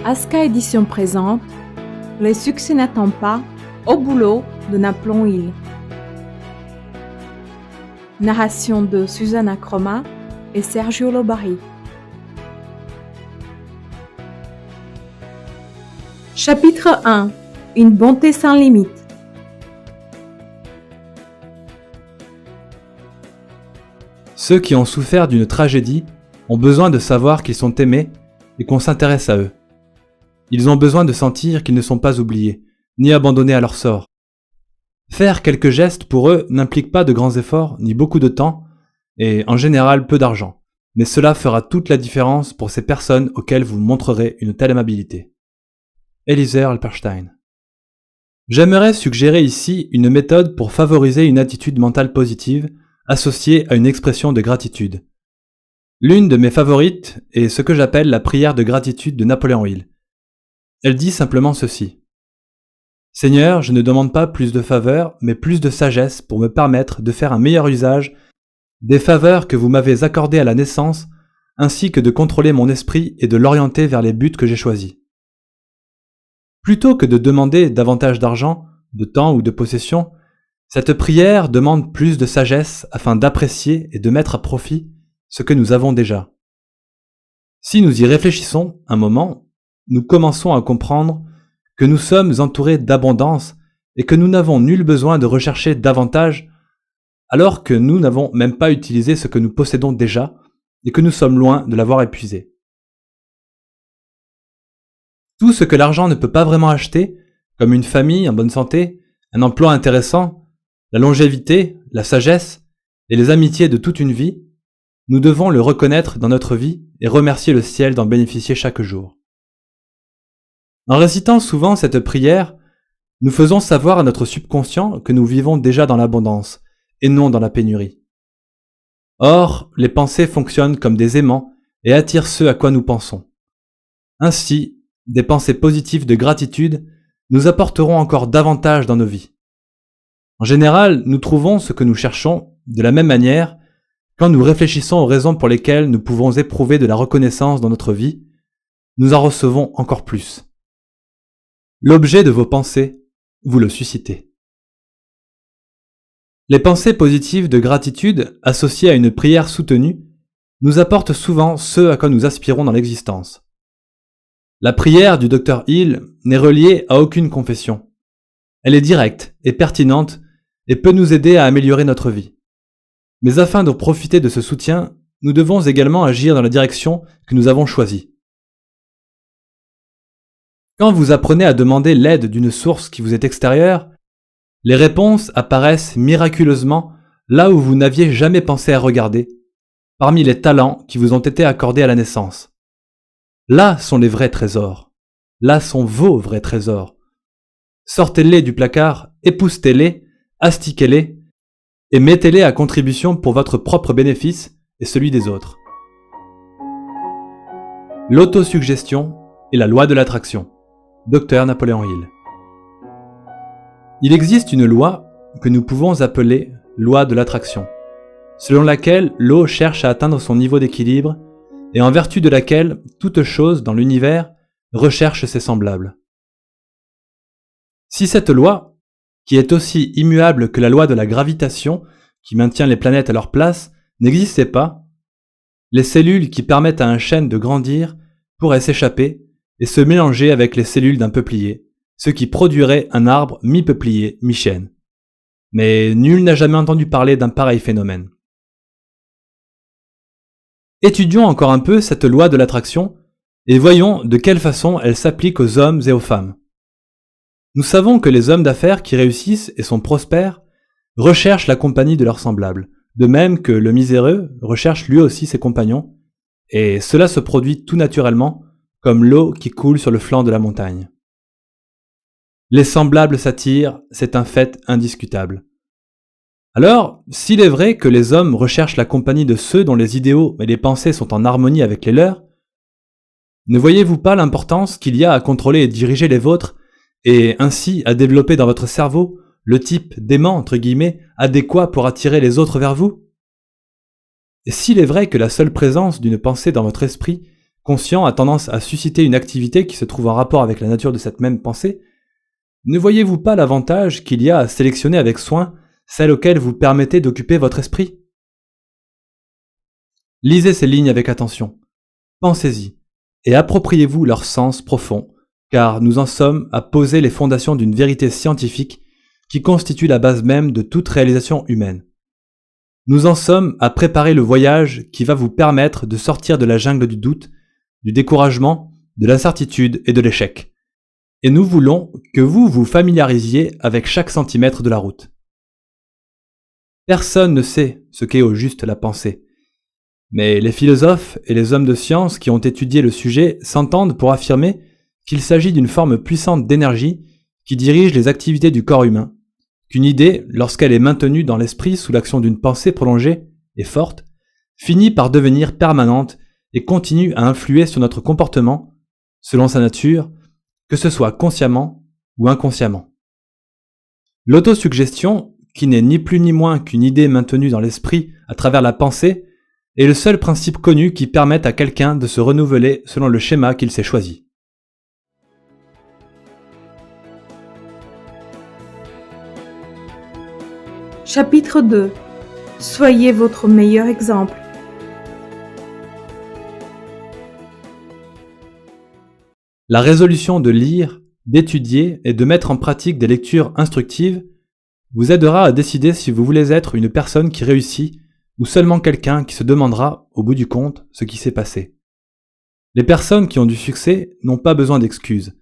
Aska Édition présente Les succès n'attendent pas, au boulot de Napoléon Hill. Narration de Susanna Croma et Sergio Lobari. Chapitre 1. Une bonté sans limite. Ceux qui ont souffert d'une tragédie ont besoin de savoir qu'ils sont aimés et qu'on s'intéresse à eux. Ils ont besoin de sentir qu'ils ne sont pas oubliés, ni abandonnés à leur sort. Faire quelques gestes pour eux n'implique pas de grands efforts, ni beaucoup de temps, et en général peu d'argent. Mais cela fera toute la différence pour ces personnes auxquelles vous montrerez une telle amabilité. Eliezer Alperstein. J'aimerais suggérer ici une méthode pour favoriser une attitude mentale positive associée à une expression de gratitude. L'une de mes favorites est ce que j'appelle la prière de gratitude de Napoléon Hill. Elle dit simplement ceci. Seigneur, je ne demande pas plus de faveurs, mais plus de sagesse pour me permettre de faire un meilleur usage des faveurs que vous m'avez accordées à la naissance, ainsi que de contrôler mon esprit et de l'orienter vers les buts que j'ai choisis. Plutôt que de demander davantage d'argent, de temps ou de possession, cette prière demande plus de sagesse afin d'apprécier et de mettre à profit ce que nous avons déjà. Si nous y réfléchissons un moment, nous commençons à comprendre que nous sommes entourés d'abondance et que nous n'avons nul besoin de rechercher davantage alors que nous n'avons même pas utilisé ce que nous possédons déjà et que nous sommes loin de l'avoir épuisé. Tout ce que l'argent ne peut pas vraiment acheter, comme une famille en bonne santé, un emploi intéressant, la longévité, la sagesse et les amitiés de toute une vie, nous devons le reconnaître dans notre vie et remercier le ciel d'en bénéficier chaque jour. En récitant souvent cette prière, nous faisons savoir à notre subconscient que nous vivons déjà dans l'abondance et non dans la pénurie. Or, les pensées fonctionnent comme des aimants et attirent ceux à quoi nous pensons. Ainsi, des pensées positives de gratitude nous apporteront encore davantage dans nos vies. En général, nous trouvons ce que nous cherchons de la même manière quand nous réfléchissons aux raisons pour lesquelles nous pouvons éprouver de la reconnaissance dans notre vie, nous en recevons encore plus. L'objet de vos pensées, vous le suscitez. Les pensées positives de gratitude associées à une prière soutenue nous apportent souvent ce à quoi nous aspirons dans l'existence. La prière du Dr Hill n'est reliée à aucune confession. Elle est directe et pertinente et peut nous aider à améliorer notre vie. Mais afin de profiter de ce soutien, nous devons également agir dans la direction que nous avons choisie. Quand vous apprenez à demander l'aide d'une source qui vous est extérieure, les réponses apparaissent miraculeusement là où vous n'aviez jamais pensé à regarder, parmi les talents qui vous ont été accordés à la naissance. Là sont les vrais trésors. Là sont vos vrais trésors. Sortez-les du placard, époustez-les, astiquez-les, et mettez-les à contribution pour votre propre bénéfice et celui des autres. L'autosuggestion est la loi de l'attraction. Dr Napoléon Hill. Il existe une loi que nous pouvons appeler loi de l'attraction, selon laquelle l'eau cherche à atteindre son niveau d'équilibre et en vertu de laquelle toute chose dans l'univers recherche ses semblables. Si cette loi, qui est aussi immuable que la loi de la gravitation qui maintient les planètes à leur place, n'existait pas, les cellules qui permettent à un chêne de grandir pourraient s'échapper et se mélanger avec les cellules d'un peuplier, ce qui produirait un arbre mi-peuplier, mi-chêne. Mais nul n'a jamais entendu parler d'un pareil phénomène. Étudions encore un peu cette loi de l'attraction et voyons de quelle façon elle s'applique aux hommes et aux femmes. Nous savons que les hommes d'affaires qui réussissent et sont prospères recherchent la compagnie de leurs semblables, de même que le miséreux recherche lui aussi ses compagnons, et cela se produit tout naturellement, comme l'eau qui coule sur le flanc de la montagne. Les semblables s'attirent, c'est un fait indiscutable. Alors, s'il est vrai que les hommes recherchent la compagnie de ceux dont les idéaux et les pensées sont en harmonie avec les leurs, ne voyez-vous pas l'importance qu'il y a à contrôler et diriger les vôtres et ainsi à développer dans votre cerveau le type d'aimant, entre guillemets, adéquat pour attirer les autres vers vous? Et s'il est vrai que la seule présence d'une pensée dans votre esprit conscient a tendance à susciter une activité qui se trouve en rapport avec la nature de cette même pensée, ne voyez-vous pas l'avantage qu'il y a à sélectionner avec soin celles auxquelles vous permettez d'occuper votre esprit? Lisez ces lignes avec attention, pensez-y, et appropriez-vous leur sens profond, car nous en sommes à poser les fondations d'une vérité scientifique qui constitue la base même de toute réalisation humaine. Nous en sommes à préparer le voyage qui va vous permettre de sortir de la jungle du doute, du découragement, de l'incertitude et de l'échec. Et nous voulons que vous vous familiarisiez avec chaque centimètre de la route. Personne ne sait ce qu'est au juste la pensée. Mais les philosophes et les hommes de science qui ont étudié le sujet s'entendent pour affirmer qu'il s'agit d'une forme puissante d'énergie qui dirige les activités du corps humain, qu'une idée, lorsqu'elle est maintenue dans l'esprit sous l'action d'une pensée prolongée et forte, finit par devenir permanente et continue à influer sur notre comportement, selon sa nature, que ce soit consciemment ou inconsciemment. L'autosuggestion, qui n'est ni plus ni moins qu'une idée maintenue dans l'esprit à travers la pensée, est le seul principe connu qui permette à quelqu'un de se renouveler selon le schéma qu'il s'est choisi. Chapitre 2. Soyez votre meilleur exemple. La résolution de lire, d'étudier et de mettre en pratique des lectures instructives vous aidera à décider si vous voulez être une personne qui réussit ou seulement quelqu'un qui se demandera, au bout du compte, ce qui s'est passé. Les personnes qui ont du succès n'ont pas besoin d'excuses,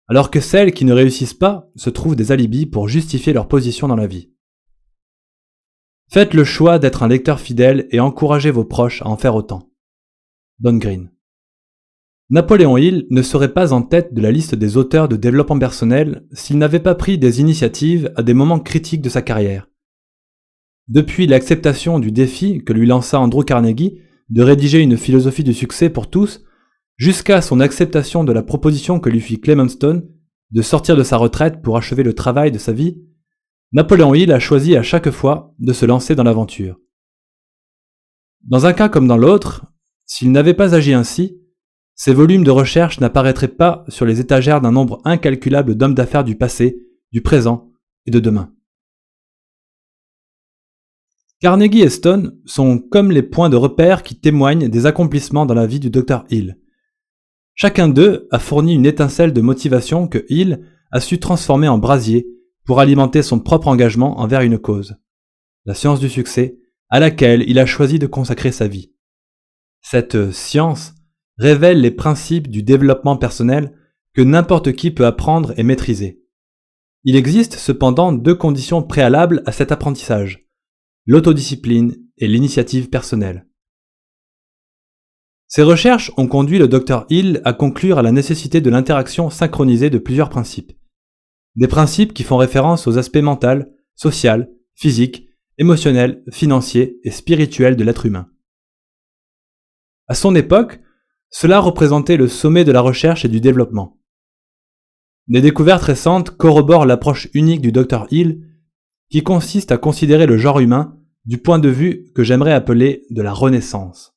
alors que celles qui ne réussissent pas se trouvent des alibis pour justifier leur position dans la vie. Faites le choix d'être un lecteur fidèle et encouragez vos proches à en faire autant. Don Green. Napoléon Hill ne serait pas en tête de la liste des auteurs de développement personnel s'il n'avait pas pris des initiatives à des moments critiques de sa carrière. Depuis l'acceptation du défi que lui lança Andrew Carnegie de rédiger une philosophie du succès pour tous, jusqu'à son acceptation de la proposition que lui fit Clement Stone de sortir de sa retraite pour achever le travail de sa vie, Napoléon Hill a choisi à chaque fois de se lancer dans l'aventure. Dans un cas comme dans l'autre, s'il n'avait pas agi ainsi, ses volumes de recherche n'apparaîtraient pas sur les étagères d'un nombre incalculable d'hommes d'affaires du passé, du présent et de demain. Carnegie et Stone sont comme les points de repère qui témoignent des accomplissements dans la vie du Dr Hill. Chacun d'eux a fourni une étincelle de motivation que Hill a su transformer en brasier pour alimenter son propre engagement envers une cause, la science du succès, à laquelle il a choisi de consacrer sa vie. Cette science révèle les principes du développement personnel que n'importe qui peut apprendre et maîtriser. Il existe cependant deux conditions préalables à cet apprentissage: l'autodiscipline et l'initiative personnelle. Ces recherches ont conduit le Dr Hill à conclure à la nécessité de l'interaction synchronisée de plusieurs principes. Des principes qui font référence aux aspects mental, social, physique, émotionnel, financier et spirituel de l'être humain. À son époque, cela représentait le sommet de la recherche et du développement. Des découvertes récentes corroborent l'approche unique du Dr Hill qui consiste à considérer le genre humain du point de vue que j'aimerais appeler de la renaissance.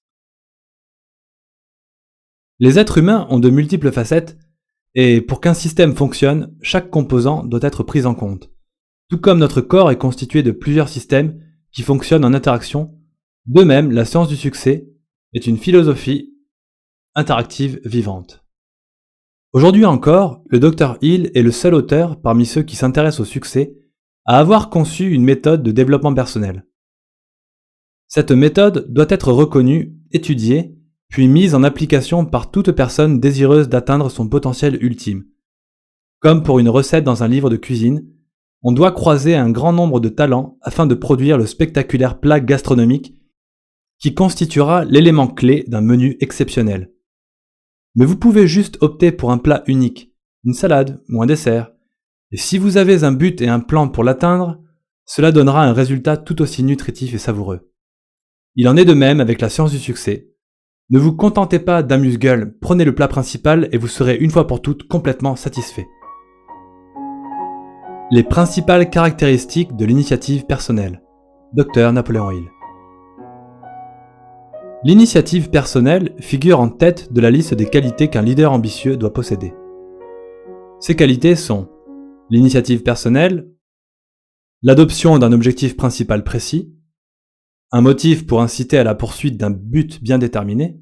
Les êtres humains ont de multiples facettes et pour qu'un système fonctionne, chaque composant doit être pris en compte. Tout comme notre corps est constitué de plusieurs systèmes qui fonctionnent en interaction, de même la science du succès est une philosophie interactive vivante. Aujourd'hui encore, le Dr Hill est le seul auteur parmi ceux qui s'intéressent au succès à avoir conçu une méthode de développement personnel. Cette méthode doit être reconnue, étudiée, puis mise en application par toute personne désireuse d'atteindre son potentiel ultime. Comme pour une recette dans un livre de cuisine, on doit croiser un grand nombre de talents afin de produire le spectaculaire plat gastronomique qui constituera l'élément clé d'un menu exceptionnel. Mais vous pouvez juste opter pour un plat unique, une salade ou un dessert, et si vous avez un but et un plan pour l'atteindre, cela donnera un résultat tout aussi nutritif et savoureux. Il en est de même avec la science du succès. Ne vous contentez pas d'amuse-gueule, prenez le plat principal et vous serez une fois pour toutes complètement satisfait. Les principales caractéristiques de l'initiative personnelle. Dr Napoléon Hill. L'initiative personnelle figure en tête de la liste des qualités qu'un leader ambitieux doit posséder. Ces qualités sont l'initiative personnelle, l'adoption d'un objectif principal précis, un motif pour inciter à la poursuite d'un but bien déterminé,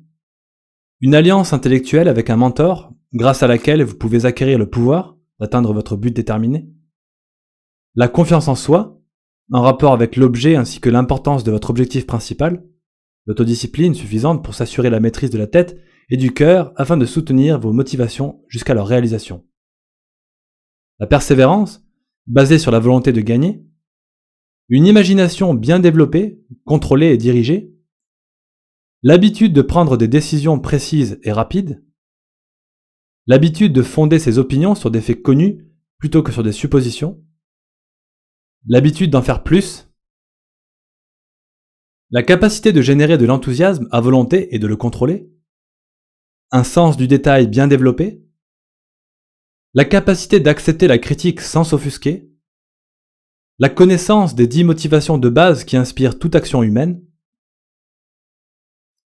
une alliance intellectuelle avec un mentor grâce à laquelle vous pouvez acquérir le pouvoir d'atteindre votre but déterminé, la confiance en soi, en rapport avec l'objet ainsi que l'importance de votre objectif principal, l'autodiscipline suffisante pour s'assurer la maîtrise de la tête et du cœur afin de soutenir vos motivations jusqu'à leur réalisation. La persévérance, basée sur la volonté de gagner, une imagination bien développée, contrôlée et dirigée, l'habitude de prendre des décisions précises et rapides, l'habitude de fonder ses opinions sur des faits connus plutôt que sur des suppositions, l'habitude d'en faire plus, la capacité de générer de l'enthousiasme à volonté et de le contrôler, un sens du détail bien développé, la capacité d'accepter la critique sans s'offusquer, la connaissance des 10 motivations de base qui inspirent toute action humaine,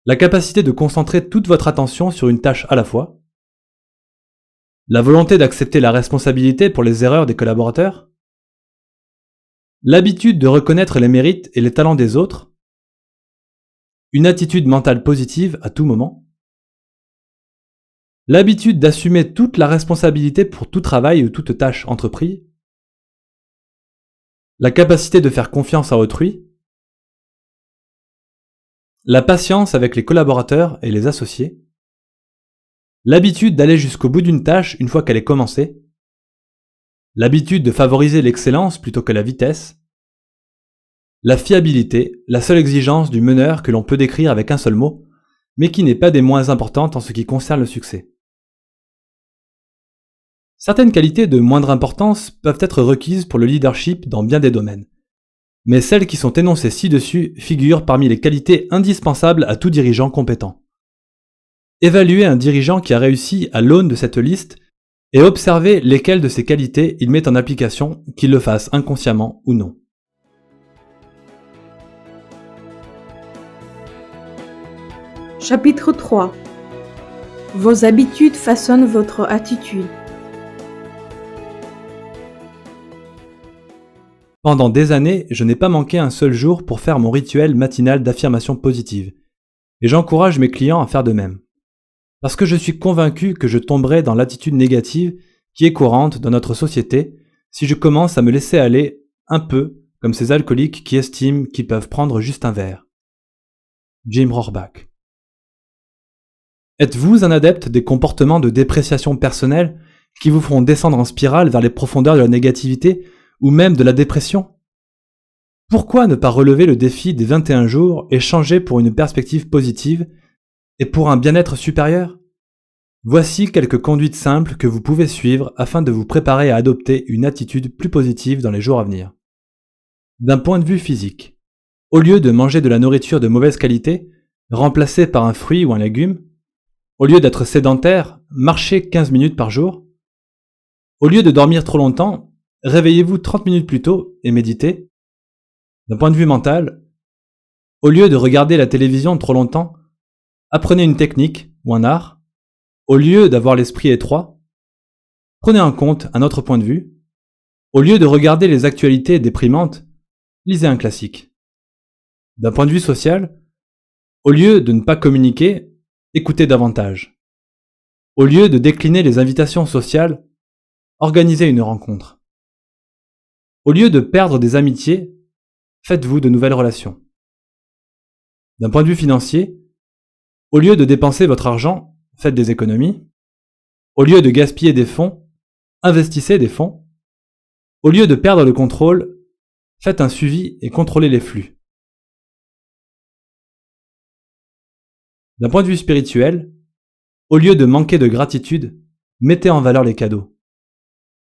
la capacité de concentrer toute votre attention sur une tâche à la fois, la volonté d'accepter la responsabilité pour les erreurs des collaborateurs, l'habitude de reconnaître les mérites et les talents des autres, une attitude mentale positive à tout moment, l'habitude d'assumer toute la responsabilité pour tout travail ou toute tâche entreprise, la capacité de faire confiance à autrui, la patience avec les collaborateurs et les associés, l'habitude d'aller jusqu'au bout d'une tâche une fois qu'elle est commencée, l'habitude de favoriser l'excellence plutôt que la vitesse, la fiabilité, la seule exigence du meneur que l'on peut décrire avec un seul mot, mais qui n'est pas des moins importantes en ce qui concerne le succès. Certaines qualités de moindre importance peuvent être requises pour le leadership dans bien des domaines, mais celles qui sont énoncées ci-dessus figurent parmi les qualités indispensables à tout dirigeant compétent. Évaluez un dirigeant qui a réussi à l'aune de cette liste et observez lesquelles de ces qualités il met en application, qu'il le fasse inconsciemment ou non. Chapitre 3. Vos habitudes façonnent votre attitude. Pendant des années, je n'ai pas manqué un seul jour pour faire mon rituel matinal d'affirmation positive, et j'encourage mes clients à faire de même. Parce que je suis convaincu que je tomberai dans l'attitude négative qui est courante dans notre société si je commence à me laisser aller un peu comme ces alcooliques qui estiment qu'ils peuvent prendre juste un verre. Jim Rohrbach. Êtes-vous un adepte des comportements de dépréciation personnelle qui vous feront descendre en spirale vers les profondeurs de la négativité ou même de la dépression? Pourquoi ne pas relever le défi des 21 jours et changer pour une perspective positive et pour un bien-être supérieur? Voici quelques conduites simples que vous pouvez suivre afin de vous préparer à adopter une attitude plus positive dans les jours à venir. D'un point de vue physique, au lieu de manger de la nourriture de mauvaise qualité, remplacée par un fruit ou un légume, au lieu d'être sédentaire, marchez 15 minutes par jour. Au lieu de dormir trop longtemps, réveillez-vous 30 minutes plus tôt et méditez. D'un point de vue mental, au lieu de regarder la télévision trop longtemps, apprenez une technique ou un art. Au lieu d'avoir l'esprit étroit, prenez en compte un autre point de vue. Au lieu de regarder les actualités déprimantes, lisez un classique. D'un point de vue social, au lieu de ne pas communiquer, écoutez davantage. Au lieu de décliner les invitations sociales, organisez une rencontre. Au lieu de perdre des amitiés, faites-vous de nouvelles relations. D'un point de vue financier, au lieu de dépenser votre argent, faites des économies. Au lieu de gaspiller des fonds, investissez des fonds. Au lieu de perdre le contrôle, faites un suivi et contrôlez les flux. D'un point de vue spirituel, au lieu de manquer de gratitude, mettez en valeur les cadeaux.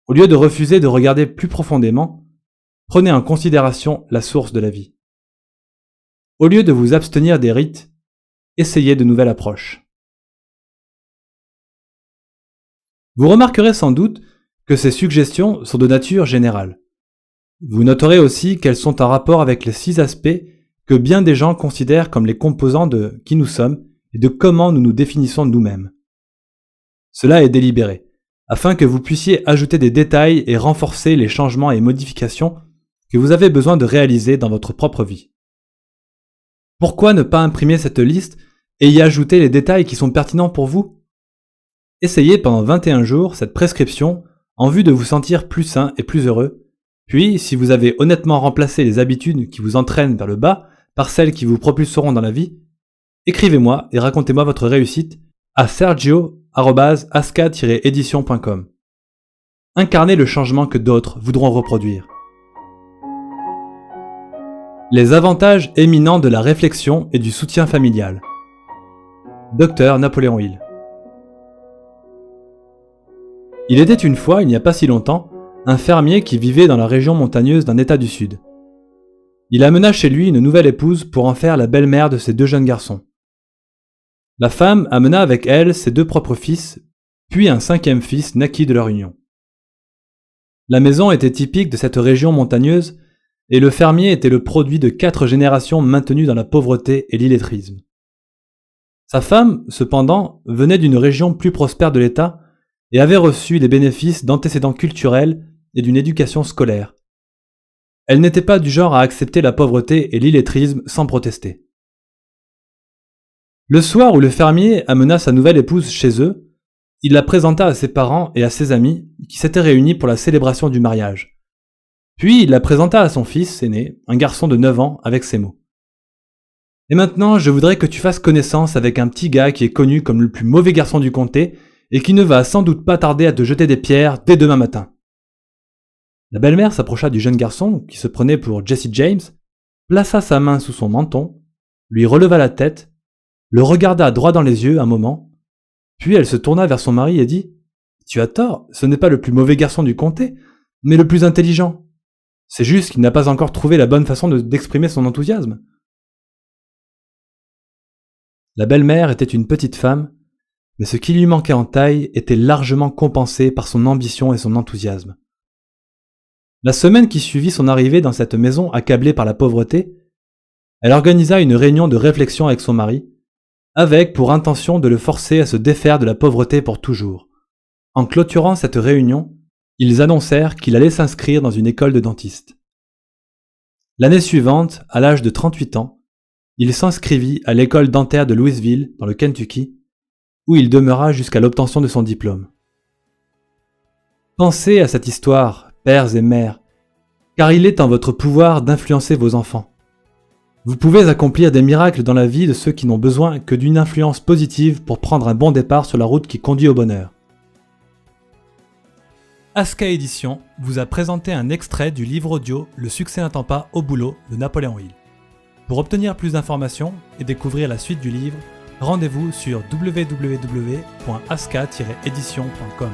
Au lieu de refuser de regarder plus profondément, prenez en considération la source de la vie. Au lieu de vous abstenir des rites, essayez de nouvelles approches. Vous remarquerez sans doute que ces suggestions sont de nature générale. Vous noterez aussi qu'elles sont en rapport avec les 6 aspects que bien des gens considèrent comme les composants de qui nous sommes et de comment nous nous définissons nous-mêmes. Cela est délibéré, afin que vous puissiez ajouter des détails et renforcer les changements et modifications que vous avez besoin de réaliser dans votre propre vie. Pourquoi ne pas imprimer cette liste et y ajouter les détails qui sont pertinents pour vous? Essayez pendant 21 jours cette prescription en vue de vous sentir plus sain et plus heureux. Puis, si vous avez honnêtement remplacé les habitudes qui vous entraînent vers le bas par celles qui vous propulseront dans la vie, écrivez-moi et racontez-moi votre réussite à sergio@aska-edition.com. Incarnez le changement que d'autres voudront reproduire. Les avantages éminents de la réflexion et du soutien familial. Dr Napoléon Hill. Il était une fois, il n'y a pas si longtemps, un fermier qui vivait dans la région montagneuse d'un État du Sud. Il amena chez lui une nouvelle épouse pour en faire la belle-mère de ses 2 jeunes garçons. La femme amena avec elle ses 2 propres fils, puis un 5e fils naquit de leur union. La maison était typique de cette région montagneuse et le fermier était le produit de 4 générations maintenues dans la pauvreté et l'illettrisme. Sa femme, cependant, venait d'une région plus prospère de l'État et avait reçu les bénéfices d'antécédents culturels et d'une éducation scolaire. Elle n'était pas du genre à accepter la pauvreté et l'illettrisme sans protester. Le soir où le fermier amena sa nouvelle épouse chez eux, il la présenta à ses parents et à ses amis qui s'étaient réunis pour la célébration du mariage. Puis il la présenta à son fils aîné, un garçon de 9 ans, avec ces mots. « Et maintenant, je voudrais que tu fasses connaissance avec un petit gars qui est connu comme le plus mauvais garçon du comté et qui ne va sans doute pas tarder à te jeter des pierres dès demain matin. » La belle-mère s'approcha du jeune garçon, qui se prenait pour Jesse James, plaça sa main sous son menton, lui releva la tête, le regarda droit dans les yeux un moment, puis elle se tourna vers son mari et dit « Tu as tort, ce n'est pas le plus mauvais garçon du comté, mais le plus intelligent. C'est juste qu'il n'a pas encore trouvé la bonne façon d'exprimer son enthousiasme. » La belle-mère était une petite femme, mais ce qui lui manquait en taille était largement compensé par son ambition et son enthousiasme. La semaine qui suivit son arrivée dans cette maison accablée par la pauvreté, elle organisa une réunion de réflexion avec son mari, avec pour intention de le forcer à se défaire de la pauvreté pour toujours. En clôturant cette réunion, ils annoncèrent qu'il allait s'inscrire dans une école de dentiste. L'année suivante, à l'âge de 38 ans, il s'inscrivit à l'école dentaire de Louisville, dans le Kentucky, où il demeura jusqu'à l'obtention de son diplôme. Pensez à cette histoire, pères et mères, car il est en votre pouvoir d'influencer vos enfants. Vous pouvez accomplir des miracles dans la vie de ceux qui n'ont besoin que d'une influence positive pour prendre un bon départ sur la route qui conduit au bonheur. Aska Édition vous a présenté un extrait du livre audio « Le succès n'attend pas au boulot » de Napoléon Hill. Pour obtenir plus d'informations et découvrir la suite du livre, rendez-vous sur www.aska-edition.com.